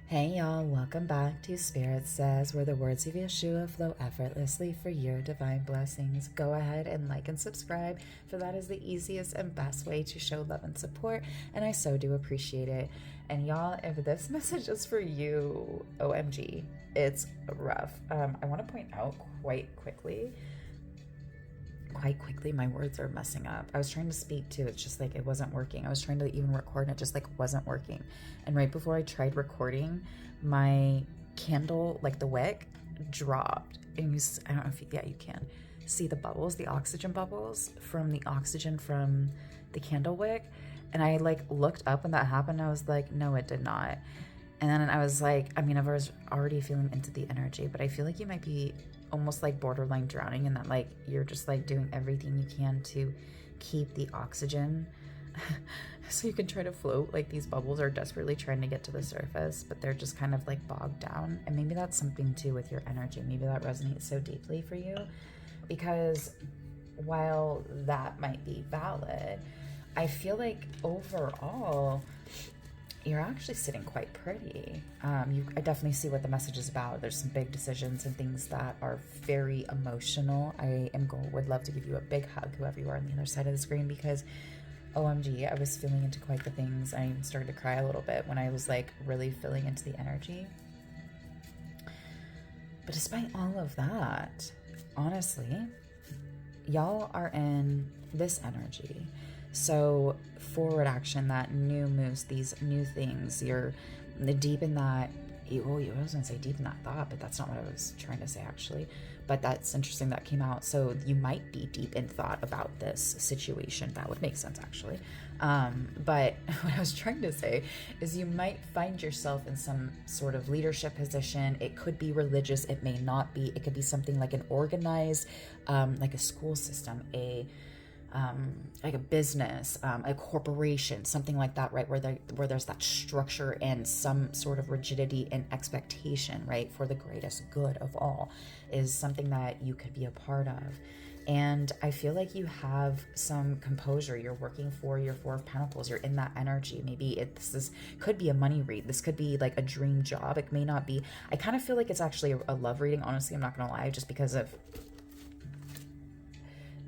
Hey y'all, welcome back to Spirit Says, where the words of Yeshua flow effortlessly for your divine blessings. Go ahead and like and subscribe, for that is the easiest and best way to show love and support, and I so do appreciate it. And y'all, if this message is for you, OMG, it's rough. I want to point out quite quickly, my words are messing up. I was trying to speak too, it's just like it wasn't working. I was trying to even record and it just like wasn't working. And right before I tried recording, my candle, like the wick, dropped. And I don't know if you can see the bubbles, the oxygen bubbles from the oxygen from the candle wick. And I like looked up when that happened. I was like, no, it did not. And then I was like, I was already feeling into the energy, but I feel like you might be almost like borderline drowning, and that like you're just like doing everything you can to keep the oxygen so you can try to float. Like these bubbles are desperately trying to get to the surface, but they're just kind of like bogged down. And maybe that's something too with your energy. Maybe that resonates so deeply for you, because while that might be valid, I feel like overall you're actually sitting quite pretty. I definitely see what the message is about. There's some big decisions and things that are very emotional. Would love to give you a big hug, whoever you are on the other side of the screen, because OMG, I was feeling into quite the things. I even started to cry a little bit when I was like really feeling into the energy. But despite all of that, honestly, y'all are in this energy. So forward action, that new moves, these new things, you're deep in that. I was going to say deep in that thought, but that's not what I was trying to say actually. But that's interesting that came out. So you might be deep in thought about this situation. That would make sense actually. But what I was trying to say is you might find yourself in some sort of leadership position. It could be religious. It may not be. It could be something like an organized, like a school system, like a business, a corporation, something like that, right? Where there's that structure and some sort of rigidity and expectation, right? For the greatest good of all is something that you could be a part of. And I feel like you have some composure. You're working for your Four of Pentacles. You're in that energy. Maybe this could be a money read. This could be like a dream job. It may not be. I kind of feel like it's actually a love reading. Honestly, I'm not going to lie, just because of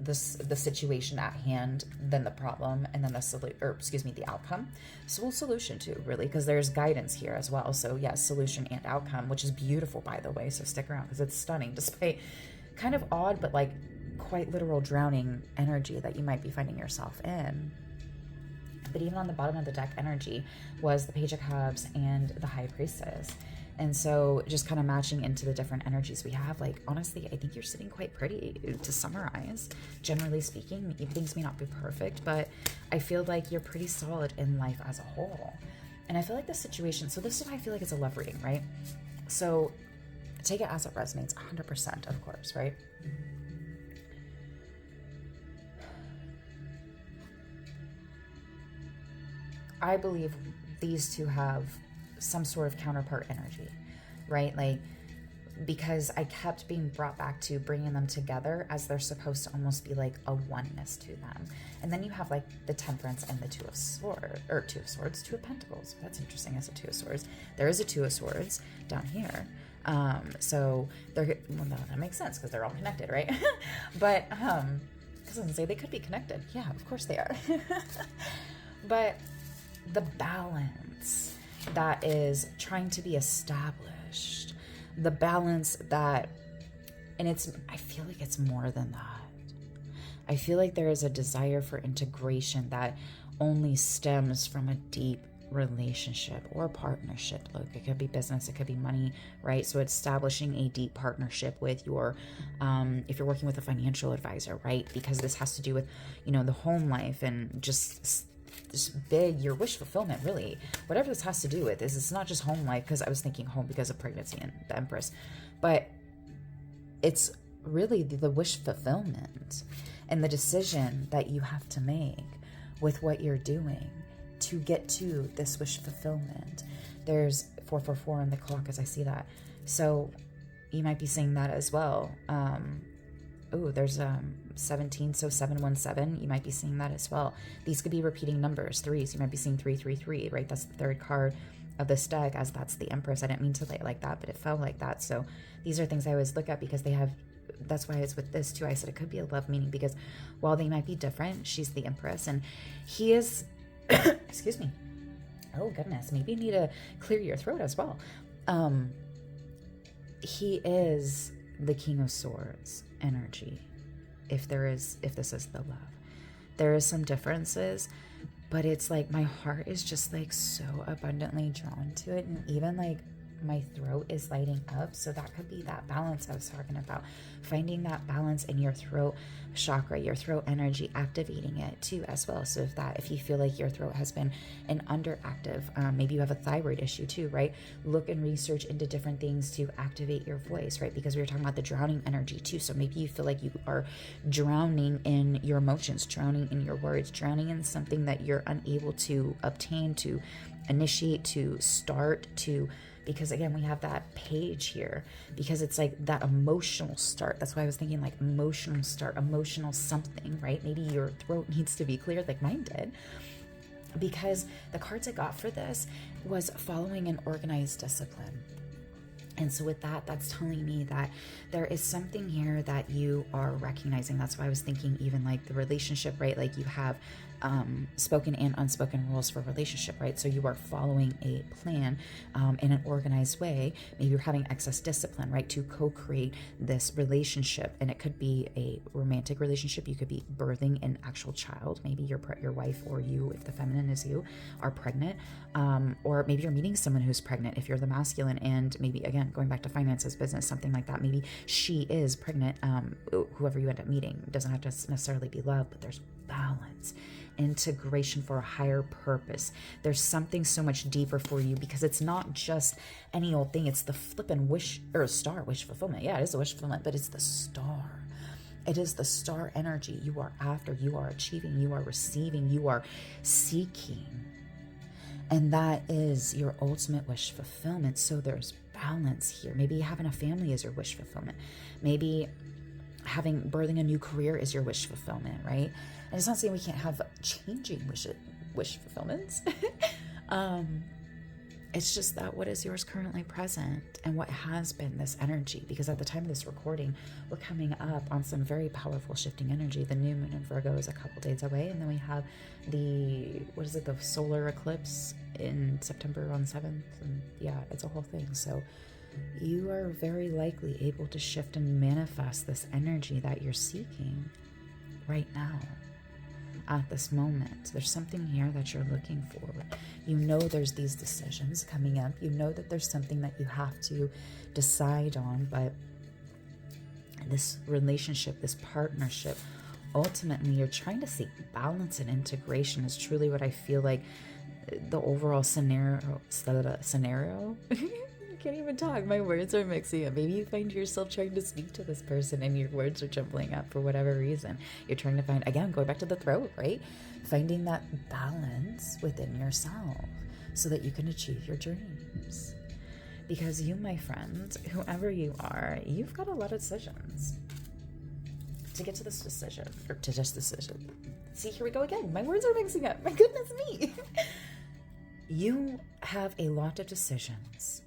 the situation at hand, then the problem, and then the outcome. So solution too, really, because there's guidance here as well. So yes, solution and outcome, which is beautiful, by the way. So stick around because it's stunning, despite kind of odd, but like quite literal drowning energy that you might be finding yourself in. But even on the bottom of the deck energy was the Page of Cups and the High Priestess. And so just kind of matching into the different energies we have, like, honestly, I think you're sitting quite pretty. To summarize, generally speaking, things may not be perfect, but I feel like you're pretty solid in life as a whole. And I feel like this situation, so this is why I feel like it's a love reading, right? So take it as it resonates, 100%, of course, right? I believe these two have some sort of counterpart energy, right? Like, because I kept being brought back to bringing them together as they're supposed to almost be like a oneness to them. And then you have like the Temperance and the Two of Pentacles. That's interesting, as a Two of Swords. There is a Two of Swords down here. So that makes sense because they're all connected, right? But I was gonna say they could be connected. Yeah, of course they are. But the balance that is trying to be established, the balance that, and I feel like it's more than that. I feel like there is a desire for integration that only stems from a deep relationship or partnership. Look, it could be business, it could be money, right? So establishing a deep partnership with your, if you're working with a financial advisor, right? Because this has to do with, the home life and just this big, your wish fulfillment, really. Whatever this has to do with is, it's not just home life, because I was thinking home because of pregnancy and the Empress, but it's really the wish fulfillment and the decision that you have to make with what you're doing to get to this wish fulfillment. There's 444 on the clock as I see that. So you might be seeing that as well. There's 17, so 717, you might be seeing that as well. These could be repeating numbers, threes. You might be seeing 333, right? That's the third card. of this deck, as that's the Empress. I didn't mean to lay it like that, but it felt like that. So these are things I always look at because they have, that's why it's with this too. I said it could be a love meaning because while they might be different, she's the Empress and he is, excuse me. Oh goodness, maybe you need to clear your throat as well. He is the King of Swords energy. If this is the love, there is some differences, but it's like my heart is just like so abundantly drawn to it. And even like my throat is lighting up. So that could be that balance I was talking about, finding that balance in your throat chakra, your throat energy, activating it too as well. So if you feel like your throat has been an underactive, maybe you have a thyroid issue too, right? Look and research into different things to activate your voice, right? Because we were talking about the drowning energy too. So maybe you feel like you are drowning in your emotions, drowning in your words, drowning in something that you're unable to obtain, to initiate, to start, to, because again, we have that page here because it's like that emotional start. That's why I was thinking like emotional start, emotional something, right? Maybe your throat needs to be cleared like mine did, because the cards I got for this was following an organized discipline. And so with that, that's telling me that there is something here that you are recognizing. That's why I was thinking even like the relationship, right? Like you have spoken and unspoken rules for relationship, right? So you are following a plan in an organized way. Maybe you're having excess discipline, right? To co-create this relationship. And it could be a romantic relationship. You could be birthing an actual child. Maybe your wife or you, if the feminine is you, are pregnant. Or maybe you're meeting someone who's pregnant if you're the masculine, and maybe again, going back to finances, business, something like that. Maybe she is pregnant, whoever you end up meeting. It doesn't have to necessarily be love, but there's balance, integration for a higher purpose. There's something so much deeper for you because it's not just any old thing. It's the flippin' wish or star wish fulfillment. Yeah, it is a wish fulfillment, but it's the star. It is the star energy. You are after, you are achieving, you are receiving, you are seeking. And that is your ultimate wish fulfillment. So there's balance here. Maybe having a family is your wish fulfillment. Maybe birthing a new career is your wish fulfillment, right? And it's not saying we can't have changing wish fulfillments. It's just that what is yours currently present and what has been this energy, because at the time of this recording, we're coming up on some very powerful shifting energy. The new moon in Virgo is a couple days away. And then we have the solar eclipse in September on 7th. And yeah, it's a whole thing. So you are very likely able to shift and manifest this energy that you're seeking right now. At this moment, there's something here that you're looking for. You know there's these decisions coming up. You know that there's something that you have to decide on, but this relationship, this partnership, ultimately you're trying to seek balance and integration is truly what I feel like the overall scenario. I can't even talk. My words are mixing up. Maybe you find yourself trying to speak to this person and your words are jumbling up for whatever reason. You're trying to find, again, going back to the throat, right? Finding that balance within yourself so that you can achieve your dreams. Because you, my friend, whoever you are, you've got a lot of decisions to get to this decision, or to this decision. See, here we go again. My words are mixing up. My goodness me. You have a lot of decisions.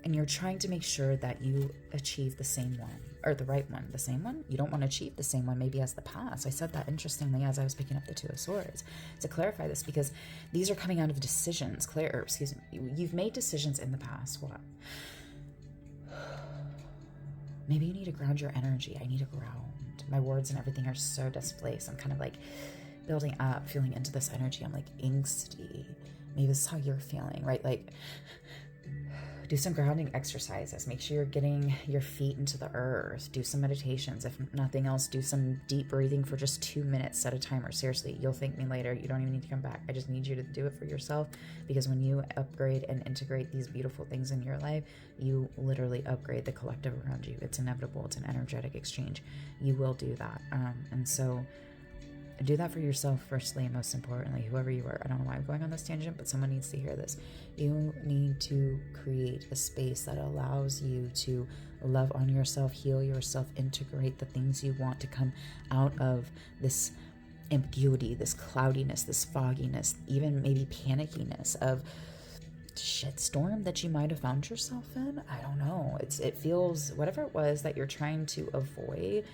And you're trying to make sure that you achieve the same one, or the right one. The same one? You don't want to achieve the same one maybe as the past. I said that interestingly as I was picking up the Two of Swords to clarify this, because these are coming out of decisions. You've made decisions in the past. What? Maybe you need to ground your energy. I need to ground. My words and everything are so displaced. I'm kind of like building up, feeling into this energy. I'm like angsty. Maybe this is how you're feeling, right? Like, do some grounding exercises. Make sure you're getting your feet into the earth. Do some meditations. If nothing else, do some deep breathing for just 2 minutes. Set a timer. Seriously, you'll thank me later. You don't even need to come back. I just need you to do it for yourself, because when you upgrade and integrate these beautiful things in your life, you literally upgrade the collective around you. It's inevitable. It's an energetic exchange. You will do that. And so do that for yourself, firstly and most importantly, whoever you are. I don't know why I'm going on this tangent, but someone needs to hear this. You need to create a space that allows you to love on yourself, heal yourself, integrate the things you want to come out of this ambiguity, this cloudiness, this fogginess, even maybe panickiness of shitstorm that you might have found yourself in. I don't know. It feels, whatever it was that you're trying to avoid,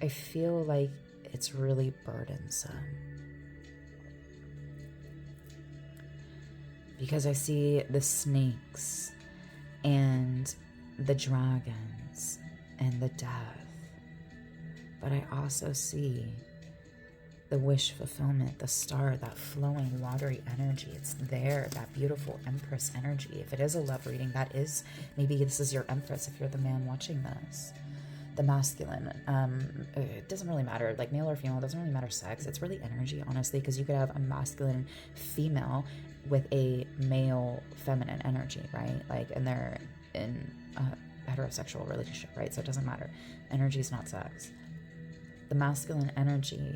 I feel like it's really burdensome. Because I see the snakes and the dragons and the death. But I also see the wish fulfillment, the star, that flowing watery energy. It's there, that beautiful Empress energy. If it is a love reading, that is, maybe this is your Empress if you're the man watching this. The masculine, it doesn't really matter, like male or female, it doesn't really matter sex. It's really energy, honestly, because you could have a masculine female with a male feminine energy, right? Like, and they're in a heterosexual relationship, right? So it doesn't matter. Energy is not sex. The masculine energy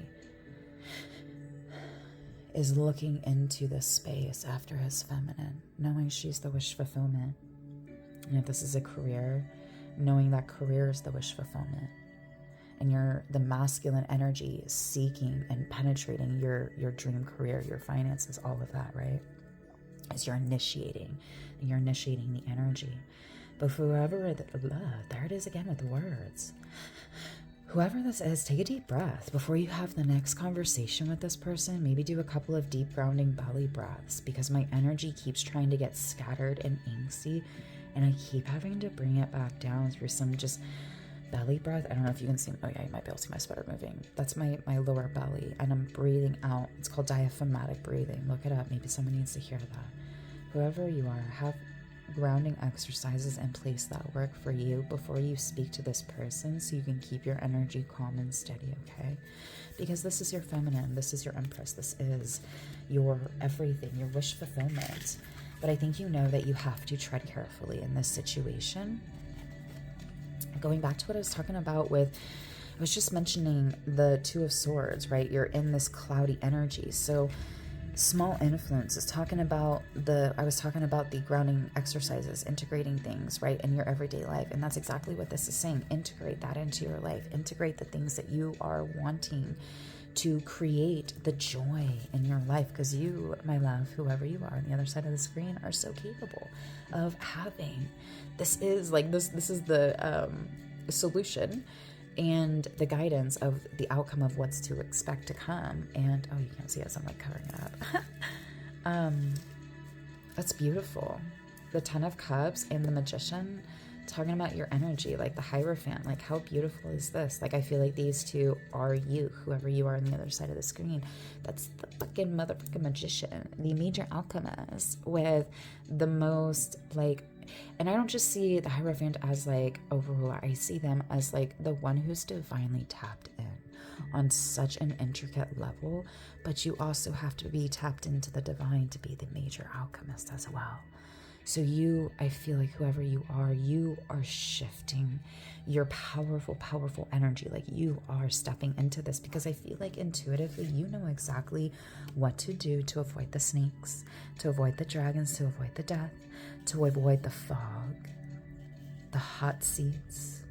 is looking into this space after his feminine, knowing she's the wish fulfillment. And if this is a career, knowing that career is the wish fulfillment. And you're the masculine energy seeking and penetrating your dream career, your finances, all of that, right? As you're initiating, and you're initiating the energy. But for whoever, there it is again with the words. Whoever this is, take a deep breath before you have the next conversation with this person. Maybe do a couple of deep grounding belly breaths, because my energy keeps trying to get scattered and angsty, and I keep having to bring it back down through some just belly breath. I don't know if you can see, oh yeah, you might be able to see my sweater moving. That's my lower belly, and I'm breathing out. It's called diaphragmatic breathing. Look it up. Maybe someone needs to hear that. Whoever you are, have grounding exercises in place that work for you before you speak to this person, so you can keep your energy calm and steady, okay? Because this is your feminine, this is your Empress, this is your everything, your wish fulfillment. But I think you know that you have to tread carefully in this situation. Going back to what I was talking about with, I was just mentioning the Two of Swords, right? You're in this cloudy energy. So small influences, I was talking about the grounding exercises, integrating things, right, in your everyday life. And that's exactly what this is saying. Integrate that into your life. Integrate the things that you are wanting to create the joy in your life, because you, my love, whoever you are on the other side of the screen, are so capable of having. This is the solution and the guidance of the outcome of what's to expect to come. And oh, you can't see us, I'm like covering it up. That's beautiful. The Ten of Cups and the Magician, talking about your energy, like the Hierophant. Like, how beautiful is this? Like, I feel like these two are you, whoever you are on the other side of the screen. That's the fucking motherfucking Magician, the major alchemist with the most, like, and I don't just see the Hierophant as like a ruler. I see them as like the one who's divinely tapped in on such an intricate level, but you also have to be tapped into the divine to be the major alchemist as well. So you, I feel like whoever you are shifting your powerful, powerful energy. Like, you are stepping into this, because I feel like intuitively you know exactly what to do to avoid the snakes, to avoid the dragons, to avoid the death, to avoid the fog, the hot seats,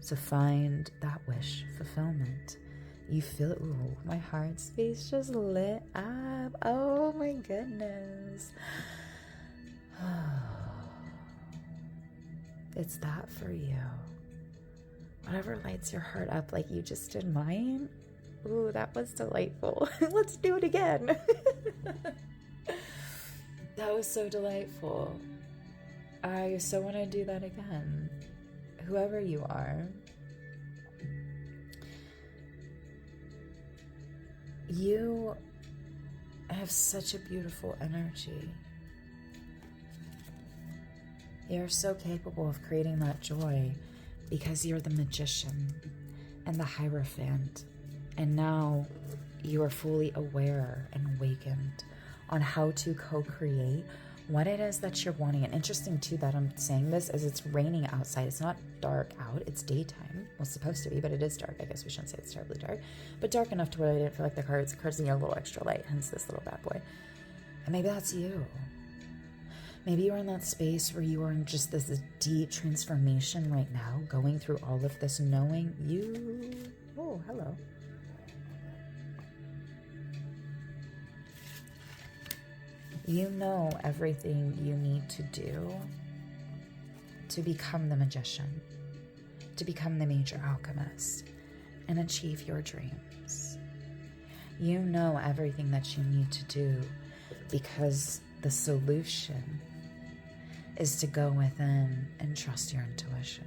to find that wish fulfillment. You feel, ooh, my heart space just lit up. Oh my goodness. It's that for you. Whatever lights your heart up like you just did mine. Ooh, that was delightful. Let's do it again. That was so delightful. I so want to do that again. Whoever you are, you have such a beautiful energy. You're so capable of creating that joy, because you're the Magician and the Hierophant. And now you are fully aware and awakened on how to co-create what it is that you're wanting. And interesting too that I'm saying this is it's raining outside. It's not dark out, it's daytime. Well, it's supposed to be, but it is dark. I guess we shouldn't say it's terribly dark, but dark enough to where I didn't feel like the cards need a little extra light, hence this little bad boy. And maybe that's you. Maybe you're in that space where you are in just this deep transformation right now, going through all of this, knowing you, oh, hello. You know everything you need to do to become the magician, to become the major alchemist, and achieve your dreams. You know everything that you need to do because the solution is to go within and trust your intuition.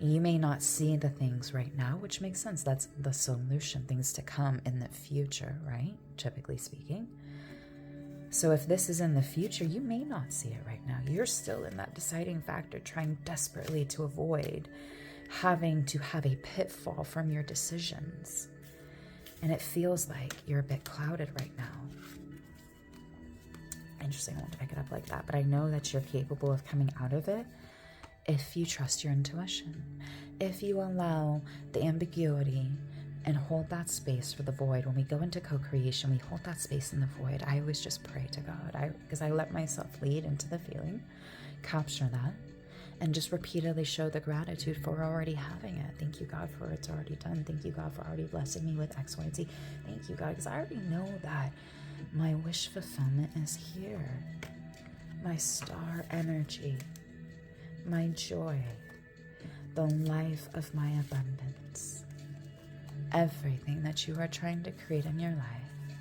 You may not see the things right now, which makes sense. That's the solution, things to come in the future, right? Typically speaking. So if this is in the future, you may not see it right now. You're still in that deciding factor, trying desperately to avoid having to have a pitfall from your decisions. And it feels like you're a bit clouded right now. Interesting, I won't pick it up like that, but I know that you're capable of coming out of it if you trust your intuition, if you allow the ambiguity and hold that space for the void. When we go into co-creation, we hold that space in the void. I always just pray to God, because I let myself lead into the feeling, capture that, and just repeatedly show the gratitude for already having it. Thank you, God, for it's already done. Thank you, God, for already blessing me with X, Y, and Z. Thank you, God, because I already know that my wish fulfillment is here. My star energy, my joy, the life of my abundance. Everything that you are trying to create in your life,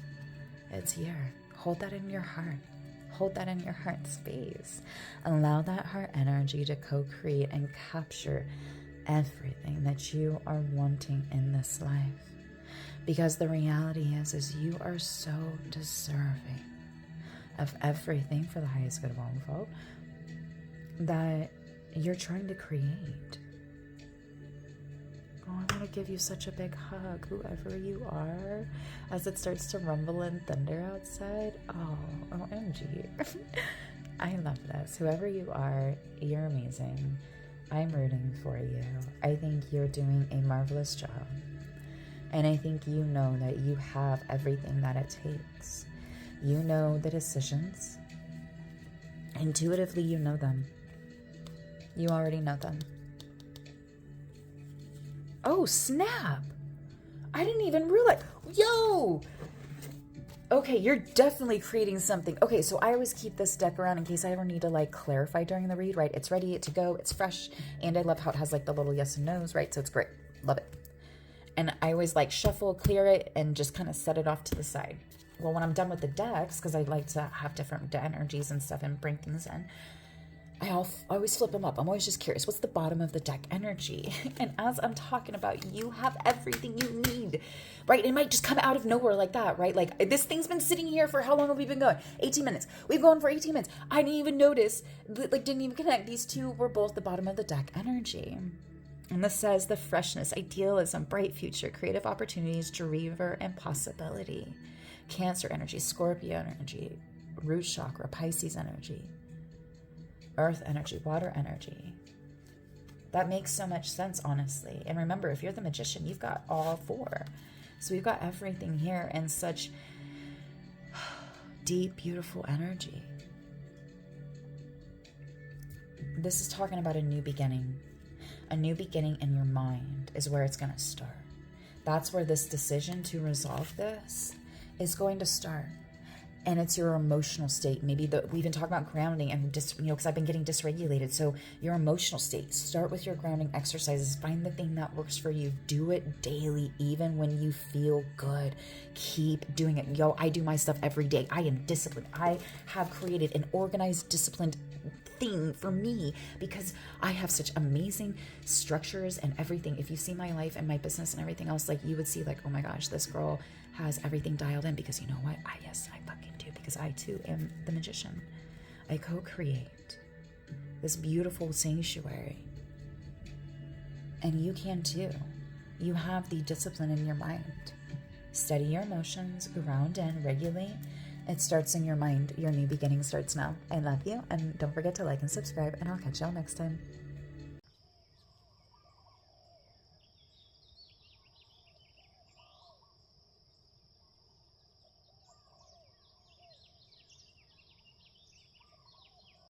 it's here. Hold that in your heart. Hold that in your heart space. Allow that heart energy to co-create and capture everything that you are wanting in this life. Because the reality is you are so deserving of everything for the highest good of all folk that you're trying to create. Oh, I want to give you such a big hug, whoever you are, as it starts to rumble and thunder outside. Oh, OMG. I love this. Whoever you are, you're amazing. I'm rooting for you. I think you're doing a marvelous job. And I think you know that you have everything that it takes. You know the decisions. Intuitively, you know them. You already know them. Oh, snap. I didn't even realize. Yo! Okay, you're definitely creating something. Okay, so I always keep this deck around in case I ever need to clarify during the read, right? It's ready to go. It's fresh. And I love how it has the little yes and no's, right? So it's great. Love it. And I always shuffle, clear it, and just kind of set it off to the side. Well, when I'm done with the decks, because I like to have different energies and stuff and bring things in, I always flip them up. I'm always just curious, what's the bottom of the deck energy? And as I'm talking about, you have everything you need, right? It might just come out of nowhere like that, right? This thing's been sitting here for how long have we been going? 18 minutes. We've gone for 18 minutes. I didn't even notice, didn't even connect. These two were both the bottom of the deck energy. And this says the freshness, idealism, bright future, creative opportunities, dreamer, and possibility. Cancer energy, Scorpio energy, root chakra, Pisces energy, earth energy, water energy. That makes so much sense, honestly. And remember, if you're the magician, you've got all four. So we've got everything here in such deep, beautiful energy. This is talking about a new beginning. A new beginning in your mind is where it's going to start. That's where this decision to resolve this is going to start. And it's your emotional state. Maybe we've been talking about grounding and because I've been getting dysregulated. So your emotional state, start with your grounding exercises. Find the thing that works for you. Do it daily, even when you feel good. Keep doing it. Yo, I do my stuff every day. I am disciplined. I have created an organized, disciplined thing for me because I have such amazing structures and everything. If you see my life and my business and everything else, you would see oh my gosh, this girl has everything dialed in because you know what? Yes, I fucking do, because I too am the magician. I co-create this beautiful sanctuary. And you can too. You have the discipline in your mind. Steady your emotions, ground in, regulate. It starts in your mind. Your new beginning starts now. I love you. And don't forget to like and subscribe, and I'll catch y'all next time.